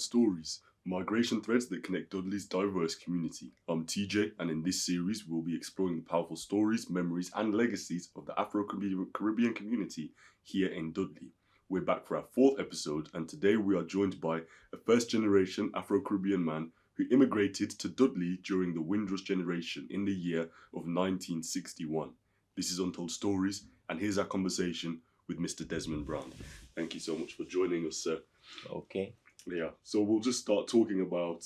Stories, migration threads that connect Dudley's diverse community. I'm TJ, and in this series, we'll be exploring the powerful stories, memories, and legacies of the Afro-Caribbean community here in Dudley. We're back for our fourth episode, and today we are joined by a first-generation Afro-Caribbean man who immigrated to Dudley during the Windrush generation in the year of 1961. This is Untold Stories, and here's our conversation with Mr. Desmond Brown. Thank you so much for joining us, sir. Okay. Yeah, so we'll just start talking about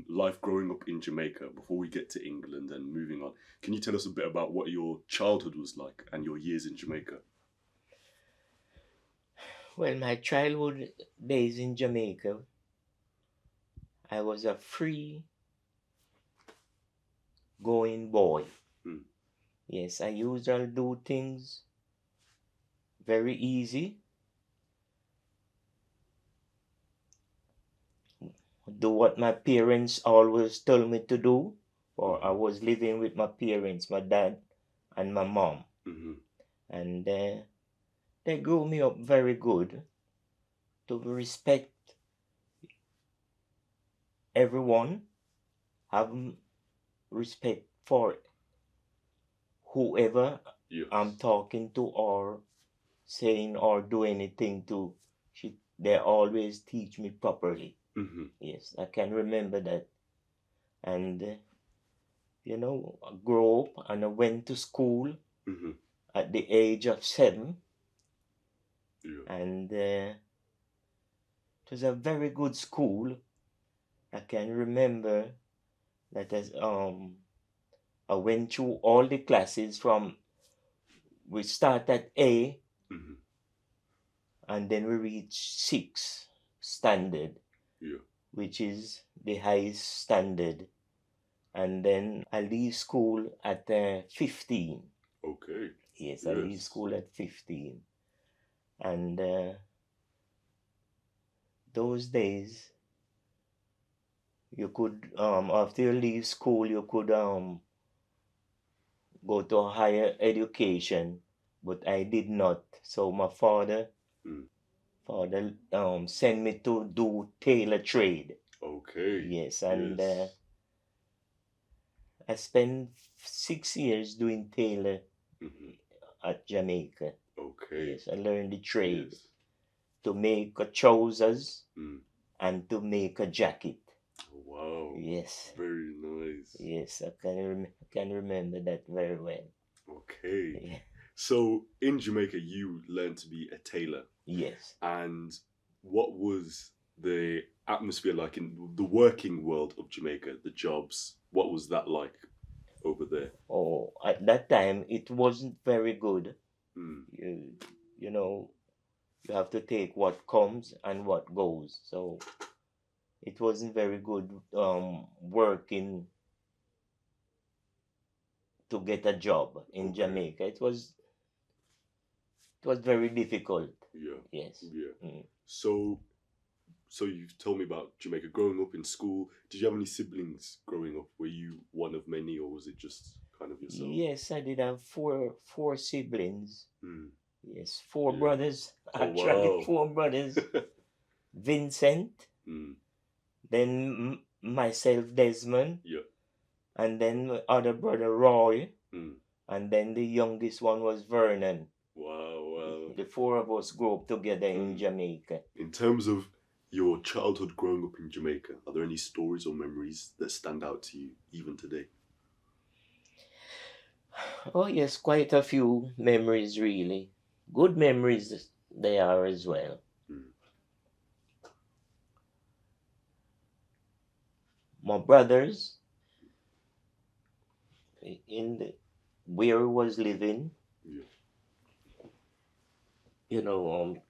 life growing up in Jamaica before we get to England and moving on. Can you tell us a bit about what your childhood was like and your years in Jamaica? Well, my childhood days in Jamaica, I was a free going boy. Yes, I usually do things very easy. Do what my parents always told me to do, or I was living with my parents, my dad and my mom. And they grew me up very good to respect everyone, have respect for whoever I'm talking to or saying or do anything to. They always teach me properly. Yes, I can remember that. And, I grew up and I went to school at the age of 7. And it was a very good school. I can remember that as I went through all the classes we start at A and then we reach 6 standard, which is the highest standard. And then I leave school at 15. Okay. Yes, I leave school at 15. And those days, you could, after you leave school, you could go to a higher education, but I did not. So my father sent me to do tailor trade. Okay. Yes, and I spent 6 years doing tailor at Jamaica. Okay. Yes, I learned the trade to make trousers and to make a jacket. Wow. Yes. Very nice. Yes, I can remember that very well. Okay. Yeah. So in Jamaica, you learned to be a tailor. Yes. And what was the atmosphere like in the working world of Jamaica, the jobs? What was that like over there? Oh, at that time, it wasn't very good. You have to take what comes and what goes. So it wasn't very good working to get a job in Jamaica. It was very difficult. Yeah. Yes. Yeah. So you've told me about Jamaica growing up in school. Did you have any siblings growing up? Were you one of many, or was it just kind of yourself? Yes, I did have four siblings. Yes, 4 Yeah. brothers. Oh, Actually, wow. 4 brothers. Vincent, then myself, Desmond, and then my other brother, Roy, and then the youngest one was Vernon. Wow. The 4 of us grew up together in Jamaica. In terms of your childhood growing up in Jamaica, are there any stories or memories that stand out to you even today? Oh yes, quite a few memories, really. Good memories they are as well. My brothers, where we was living,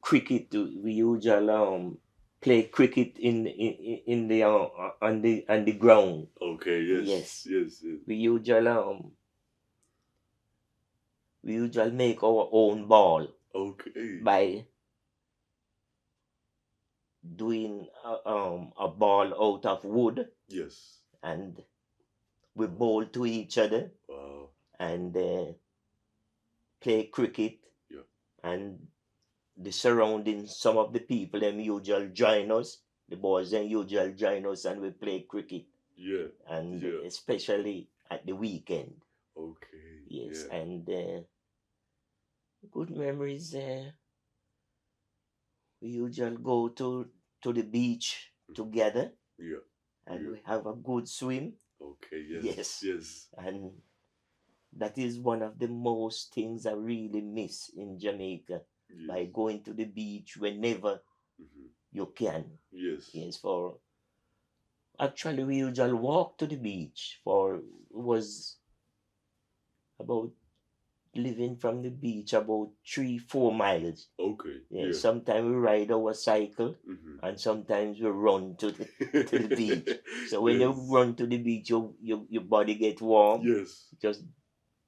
cricket. We usually play cricket on the ground. Okay. Yes. We usually make our own ball. Okay. By doing a ball out of wood. Yes. And we bowl to each other. Wow. And play cricket. Yeah. And the surroundings, some of the people them usually join us the boys then usually join us and we play cricket. Yeah. And Yeah. especially at the weekend. Okay. Yes, Yeah. and good memories. We usually go to the beach together, Yeah. and Yeah. we have a good swim. Okay. Yes. Yes. Yes. And that is one of the most things I really miss in Jamaica, by Yes. going to the beach whenever you can. Yes. Yes, for actually we usually walk to the beach, for it was about living from the beach about 3-4 miles. Okay. Yeah, Yeah. sometimes we ride our cycle, and sometimes we run to the beach. So when you Yes. run to the beach, your body get warm. Yes. Just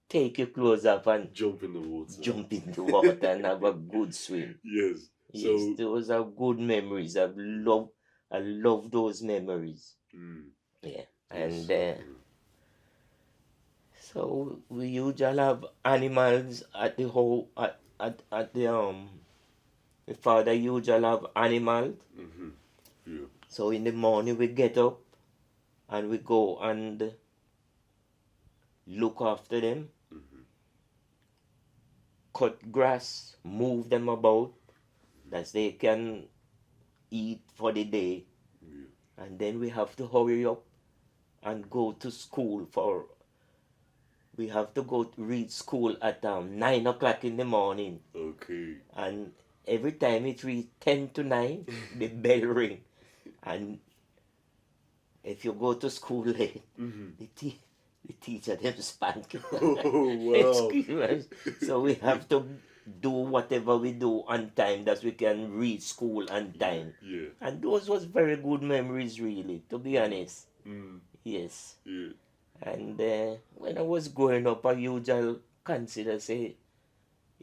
take your clothes off and Jump in the water. jump in the water and have a good swim. Yes. Yes, So. those are good memories. I love those memories. Yeah, and Yes. so we usually have animals at the whole at the my father usually have animals. Yeah. So in the morning we get up and we go and look after them, cut grass, move them about, that they can eat for the day. Yeah. And then we have to hurry up and go to school we have to go to read school at 9 o'clock in the morning. Okay. And every time it reads 10 to 9, the bell ring. And if you go to school late, the teacher them spank you. Oh, wow. Excuse me. So we have to do whatever we do on time, that we can reach school on time. Yeah. And those was very good memories, really, to be honest. Yes. Yeah. And when I was growing up, I usually consider, say,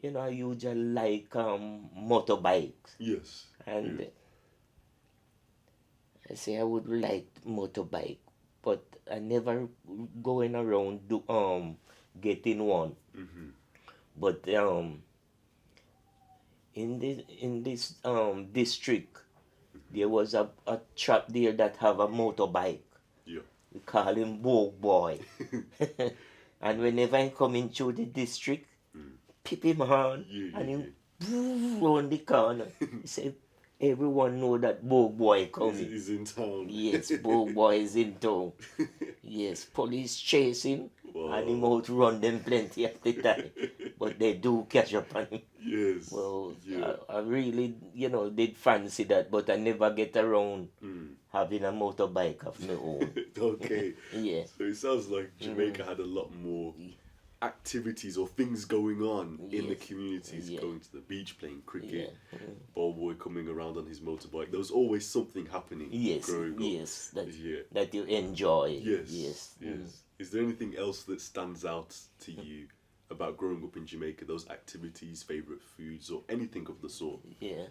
I usually like motorbikes. Yes. And I say I would like motorbike, but I never going around getting one. But in this district, there was a chap there that have a motorbike. Yeah. We call him Bogue Boy. And whenever I come into the district, pip him on, and him round the corner. He say, everyone know that Bogue Boy coming. He's in town. Yes, Bogue Boy is in town. Yes, police chase him, and him out run them plenty at the time. But they do catch up on him. Yes. Well, Yeah. I really, did fancy that, but I never get around having a motorbike of my own. Okay. Yeah. So it sounds like Jamaica had a lot more activities or things going on in the communities, going to the beach, playing cricket, ball boy coming around on his motorbike. There was always something happening growing up. Yes, that you enjoy. Yes. Yes. Yes. Is there anything else that stands out to you about growing up in Jamaica? Those activities, favourite foods, or anything of the sort? Yeah.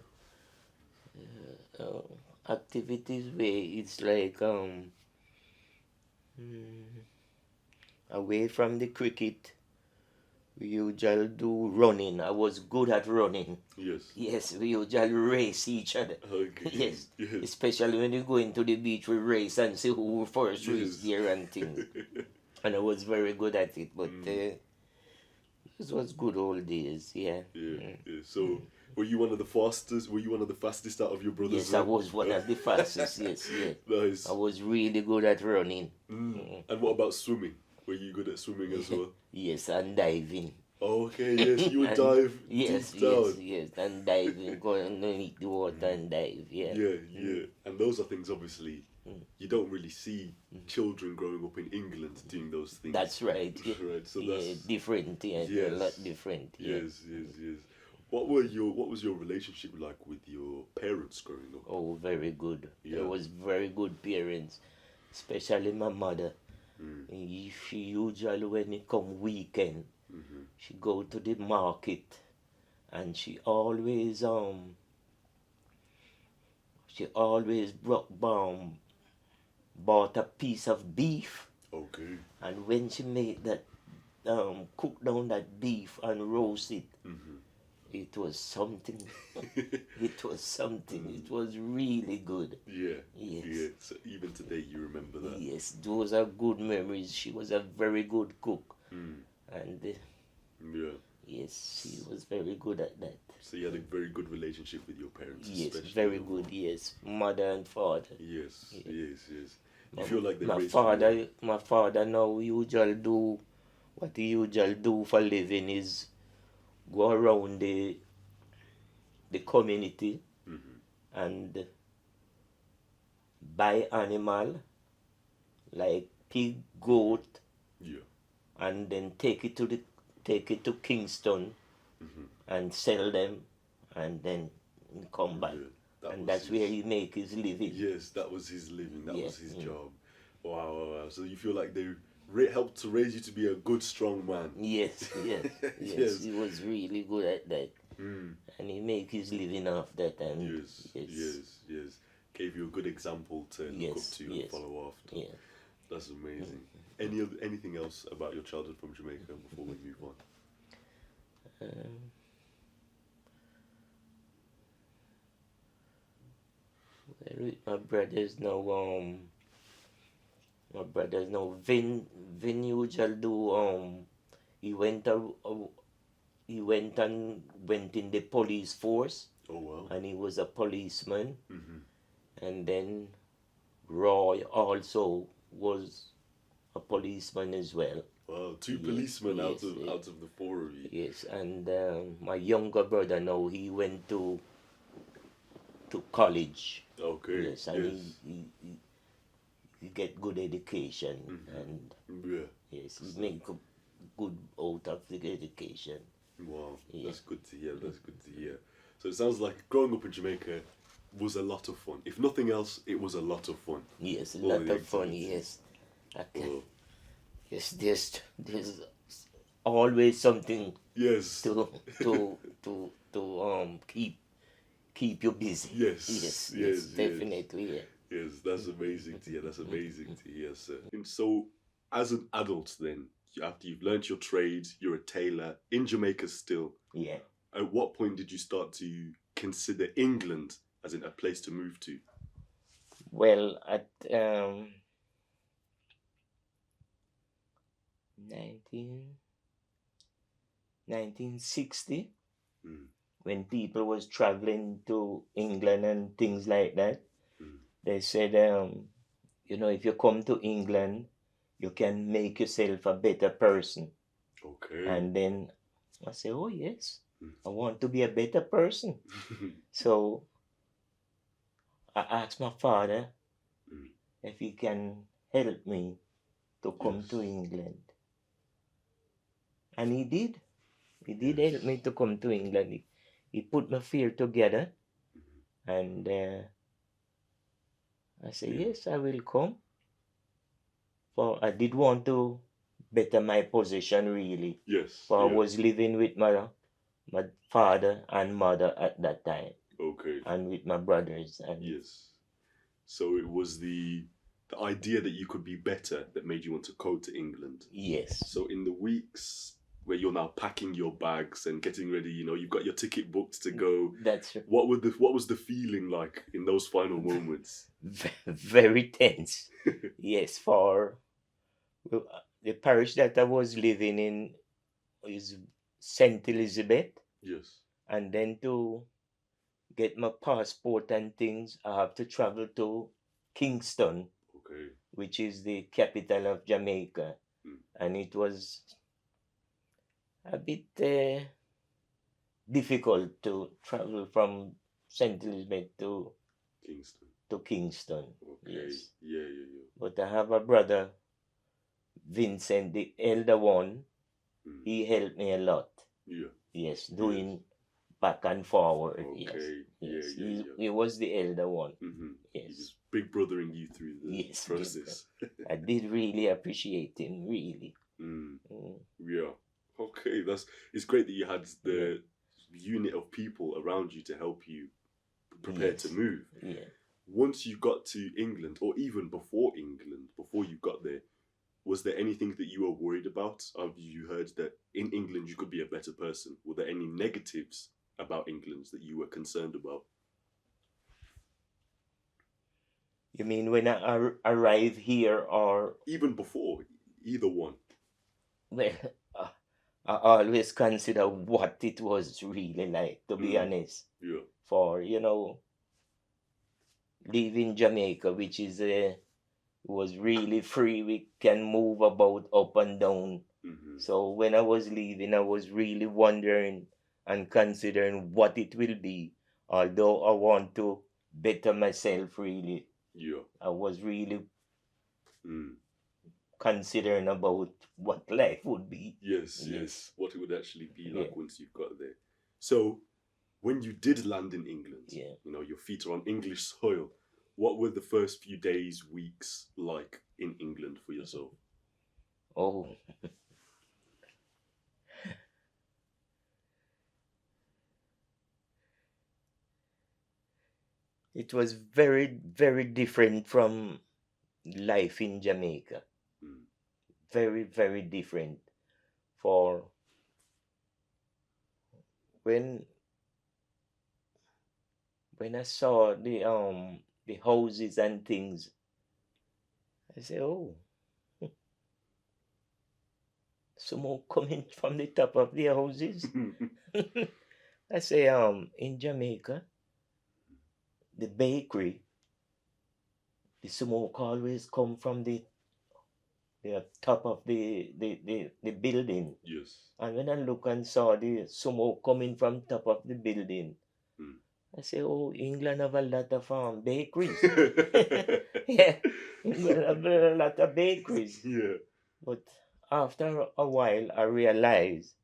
Activities where it's like away from the cricket, we usually do running. I was good at running. Yes. Yes, we usually race each other. Okay. Yes. Yes. Especially when you go into the beach, we race and see who first reach there and things. And I was very good at it, but this was good old days, yeah. Yeah. So, were you one of the fastest? Were you one of the fastest out of your brothers? Yes, I was one of the fastest, yes. Nice. I was really good at running. And what about swimming? Were you good at swimming as well? Yes, and diving. Okay, yes, you would dive Yes, deep down. yes, and diving, go underneath the water and dive, yeah. Yeah. And those are things, obviously, you don't really see children growing up in England doing those things. That's right. Right, so that's different, a lot different. Yes. What was your relationship like with your parents growing up? Oh, very good. Yeah. There was very good parents, especially my mother. She usually, when it come weekend, she go to the market, and she always bought a piece of beef. Okay. And when she made that, cook down that beef and roast it, it was something. It was something. It was really good. Yeah. Yes, those are good memories. She was a very good cook, and Yeah. yes, she was very good at that. So you had a very good relationship with your parents, Yes, especially very your good. mom. Yes, mother and father. Yes, Yeah. yes, yes. You feel like they My raised you well. father now usually do what he usually do for living is go around the community and buy animal like pig, goat, Yeah. and then take it to Kingston and sell them, and then come back. Yeah. That And was that's where his. he make his living. Yes, that was his living. That Yeah. was his job. Wow, wow, wow. So you feel like they helped to raise you to be a good, strong man. Yes, yes, yes. Yes. He was really good at that, and he make his living off that. And Yes. Gave you a good example to look up to and follow after. Yeah. That's amazing. Anything else about your childhood from Jamaica before we move on? Well, my brothers now, Vin usually do, he went in the police force. Oh wow. And he was a policeman. And then Roy also was a policeman as well. Wow, two policemen out of the four of you. Yes, and my younger brother now, he went to college. Okay. Yes, and he get good education, and yes, he make good out of the education. Wow, that's good to hear. That's good to hear. So it sounds like growing up in Jamaica was a lot of fun. If nothing else, it was a lot of fun. Yes, a lot of fun. Yes, yes. There's always something. Yes. To keep you busy. Yes, Definitely. Yeah. Yes, that's amazing to hear. That's amazing to hear, sir. And so, as an adult, then after you've learnt your trade, you're a tailor in Jamaica still. Yeah. At what point did you start to consider England as in a place to move to? Well, at 1960, when people was traveling to England and things like that, they said, if you come to England, you can make yourself a better person. Okay. And then I said, oh yes, I want to be a better person. So I asked my father if he can help me to come to England. And he did. He did help me to come to England. He put my fear together. And I said, yes, I will come. For I did want to better my position, really. Yes. For I was living with my father and mother at that time. Okay. And with my brothers. And yes. So it was the idea that you could be better that made you want to go to England. Yes. So in the weeks where you're now packing your bags and getting ready, you've got your ticket booked to go. That's right. What was the feeling like in those final moments? Very tense. Yes, for the parish that I was living in is St. Elizabeth. Yes. And then to get my passport and things, I have to travel to Kingston, which is the capital of Jamaica. And it was a bit difficult to travel from St. Elizabeth to Kingston. Okay. Yes. Yeah. But I have a brother, Vincent, the elder one. He helped me a lot. Yeah. Yes, doing back and forward. Okay. Yes. Yeah. He was the elder one. Yes. He was big brothering you through the process. I did really appreciate him, really. Yeah. Okay, it's great that you had the unit of people around you to help you prepare to move. Yeah. Once you got to England, or even before England, before you got there, was there anything that you were worried about? Have you heard that in England you could be a better person? Were there any negatives about England that you were concerned about? You mean when I arrive here, or Even before, either one. well, I always consider what it was really like, to be honest. Yeah. For leaving Jamaica, which is was really free. We can move about up and down. So when I was leaving, I was really wondering and considering what it will be. Although I want to better myself, really, Yeah. I was really considering about what life would be. Yes. What it would actually be like Yeah. once you've got there. So, when you did land in England, Yeah. your feet are on English soil. What were the first few days, weeks like in England for yourself? Oh, it was very, very different from life in Jamaica. Very, very different. For when I saw the houses and things, I said, "Oh, smoke coming from the top of the houses." I say, in Jamaica, the bakery, the smoke always come from the top of the building. Yes. And when I look and saw the smoke coming from top of the building, I say, "Oh, England have a lot of bakeries." Yeah, England have a lot of bakeries. Yeah. But after a while, I realized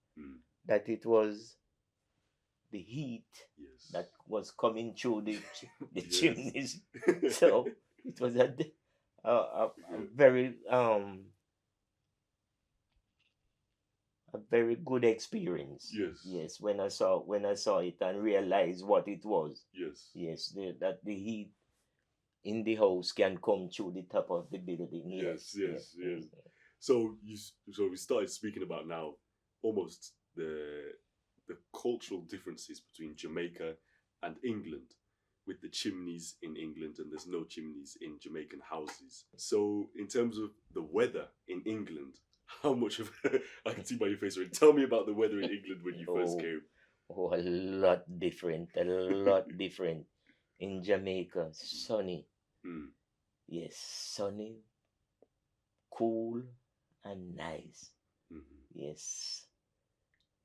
that it was the heat that was coming through the chimneys. So it was a very a very good experience. Yes, when I saw it and realized what it was. Yes, that the heat in the house can come through the top of the building. Yes. So we started speaking about now almost the cultural differences between Jamaica and England, with the chimneys in England and there's no chimneys in Jamaican houses. So in terms of the weather in England, how much of I can see by your face, right? Tell me about the weather in England when you first came. Oh, a lot different. A lot different. In Jamaica, sunny. Yes, sunny, cool, and nice. Yes.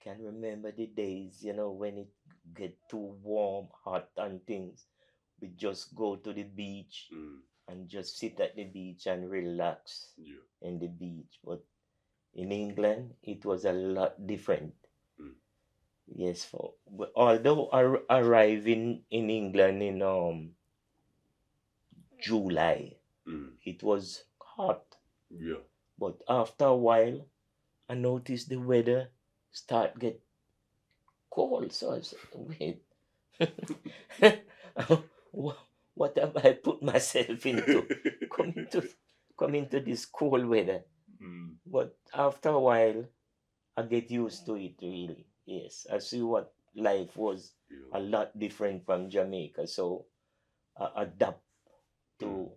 Can remember the days, when it get too warm, hot and things. We just go to the beach and just sit at the beach and relax in the beach. But in England, it was a lot different. Yes, although arriving in England in July, it was hot. Yeah. But after a while, I noticed the weather start get cold. So I said, "Wait, what have I put myself into? Coming to this cold weather." But after a while, I get used to it, really. Yes, I see what life was a lot different from Jamaica. So I adapt to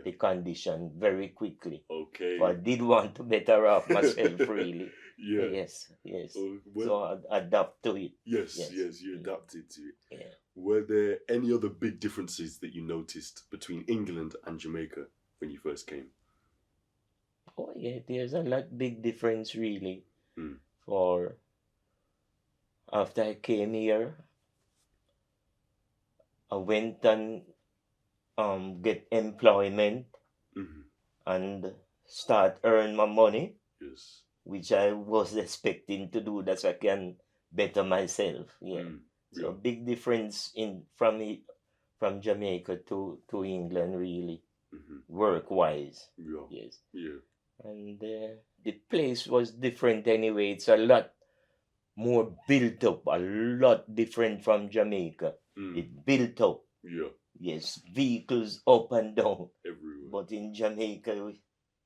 the condition very quickly. Okay. So I did want to better off myself, really. Yes. So I adapt to it. Yes, you adapted to it. Yeah. Were there any other big differences that you noticed between England and Jamaica when you first came? Oh yeah, there's a lot big difference, really. For after I came here, I went and get employment and start earn my money. Yes. Which I was expecting to do, that I can better myself. Yeah. So big difference from Jamaica to England, really, work wise. Yes. And the place was different anyway. It's a lot more built up, a lot different from Jamaica. It built up. Yes, vehicles up and down. Everywhere. But in Jamaica,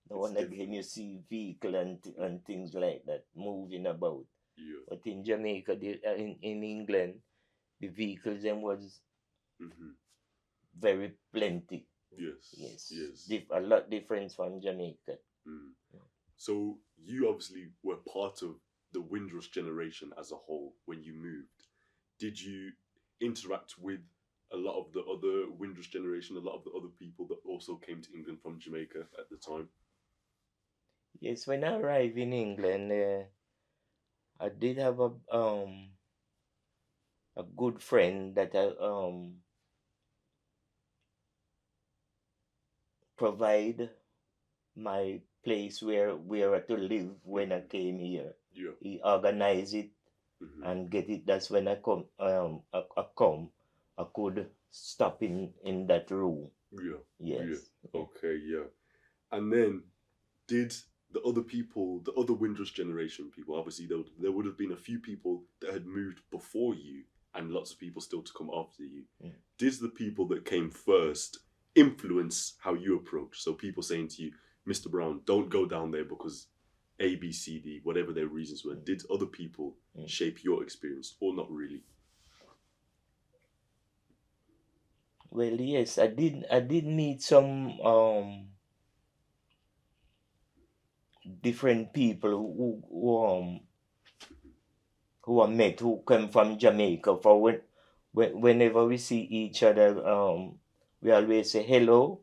no one again you see vehicle and things like that moving about. But in Jamaica, in England, the vehicles them was very plenty. Yes. A lot different from Jamaica. So you obviously were part of the Windrush generation as a whole when you moved. Did you interact with a lot of the other Windrush generation, a lot of the other people that also came to England from Jamaica at the time? Yes, when I arrived in England, I did have a good friend that I provide my place where to live when I came here. Yeah. He organized it and get it. That's when I come. I could stop in that room. Yeah. Yes. Yeah. Okay. Yeah. And then did the other people, the other Windrush generation people, obviously there would have been a few people that had moved before you and lots of people still to come after you. Did the people that came first influence how you approach? So people saying to you, Mr. Brown, don't go down there because A, B, C, D, whatever their reasons were. Did other people shape your experience or not really? Well, yes, I did meet some different people who I met who come from Jamaica. For whenever we see each other, we always say hello.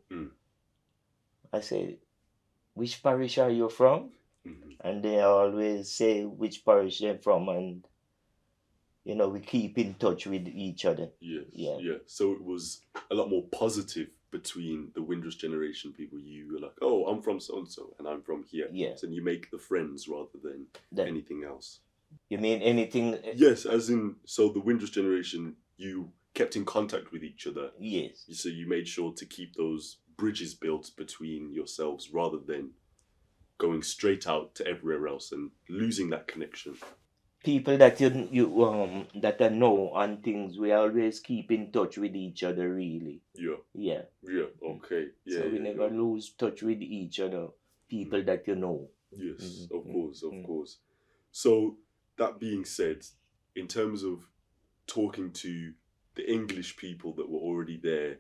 I say, which parish are you from? And they always say which parish they're from, and we keep in touch with each other. Yes. Yeah. So it was a lot more positive between the Windrush generation people. You were like, oh, I'm from so and so, and I'm from here. Yeah. So you make the friends rather than anything else. You mean anything? Yes, as in, so the Windrush generation, you kept in contact with each other. Yes. So you made sure to keep those bridges built between yourselves rather than going straight out to everywhere else and losing that connection. People that you that I know and things, we always keep in touch with each other, really. Yeah. Okay. Yeah. So we never lose touch with each other. People that you know. Yes, of course. So that being said, in terms of talking to the English people that were already there,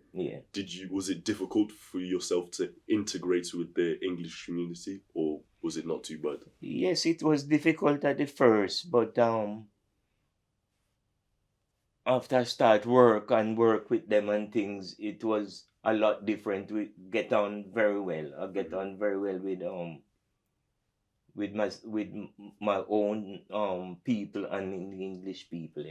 was it difficult for yourself to integrate with the English community, or was it not too bad? Yes, it was difficult at the first, but after I start work with them and things, it was a lot different. We get on very well. I get on very well with my own people and English people.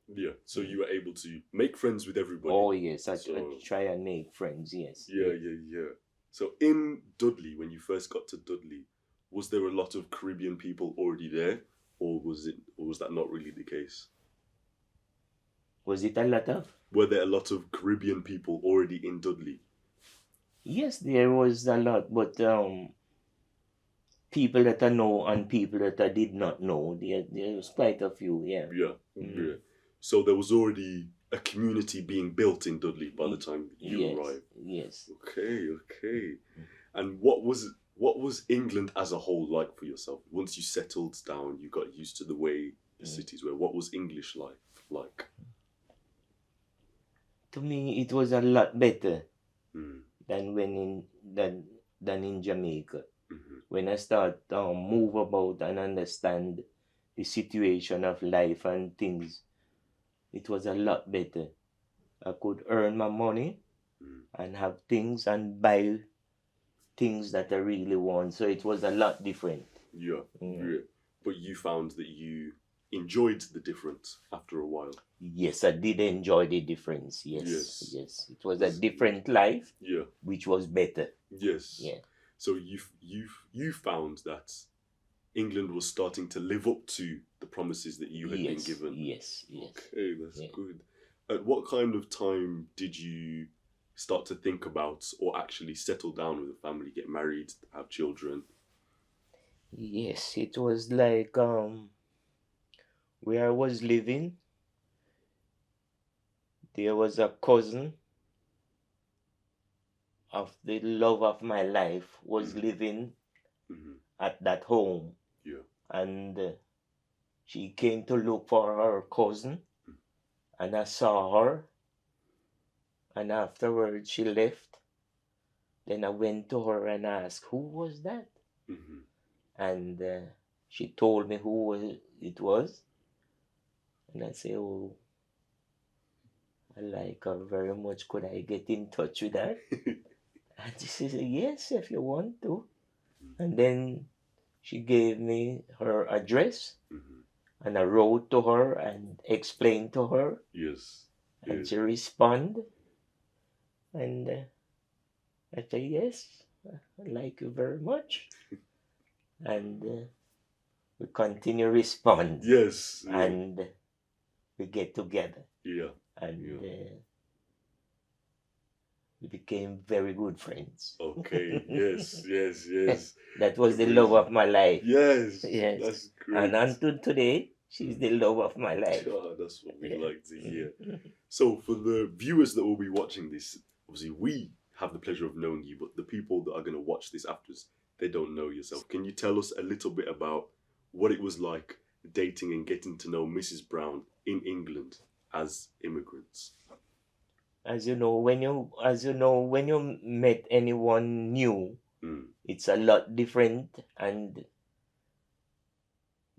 Yeah. So you were able to make friends with everybody. Oh yes, I try and make friends. Yes. Yeah. So in Dudley, when you first got to Dudley, was there a lot of Caribbean people already there, or was that not really the case? Was it a lot of? Were there a lot of Caribbean people already in Dudley? Yes, there was a lot, but people that I know and people that I did not know, there was quite a few. Yeah. So there was already a community being built in Dudley by the time you arrived. Yes. Okay. And what was England as a whole like for yourself? Once you settled down, you got used to the way the cities were. What was English like? To me, it was a lot better than in Jamaica. When I start move about and understand the situation of life and things, it was a lot better. I could earn my money and have things and buy things that I really want. So it was a lot different. Yeah. But you found that you enjoyed the difference after a while. Yes, I did enjoy the difference. Yes. It was a different life. Which was better. Yes. Yeah. So you found that England was starting to live up to the promises that you had been given. Yes. Okay, that's good. At what kind of time did you start to think about or actually settle down with a family, get married, have children? Yes, it was like where I was living, there was a cousin of the love of my life was living at that home. And she came to look for her cousin, and I saw her, and afterwards she left, Then I went to her and asked, who was that? Mm-hmm. And she told me who it was. And I said, oh, I like her very much. Could I get in touch with her? And she said, yes, if you want to. And then she gave me her address. Mm-hmm. And I wrote to her and explained to her. Yes. And Yes. she responded. And I said, yes, I like you very much. And we continue respond. Yes. Yeah. And we get together. Yeah. And we became very good friends. Okay. Yes. Yes. Yes. That was the love of my life. Yes. Yes. That's great. And until today, she's the love of my life. Oh, that's what we Yeah. like to hear. So, for the viewers that will be watching this, obviously we have the pleasure of knowing you, but the people that are going to watch this afterwards, they don't know yourself. Can you tell us a little bit about what it was like dating and getting to know Mrs. Brown in England as immigrants? As you know, when you met anyone new, it's a lot different, and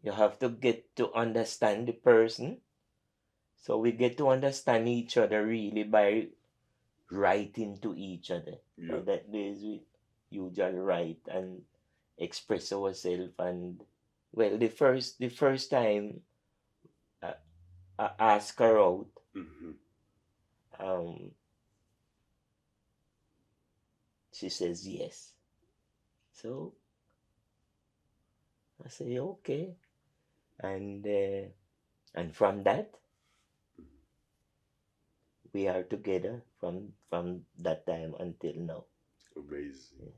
you have to get to understand the person. So we get to understand each other really by writing to each other. Yeah. That days we usually write and express ourselves. And well, the first time I asked her out, she says yes. So I say okay, and from that we are together from that time until now. Amazing.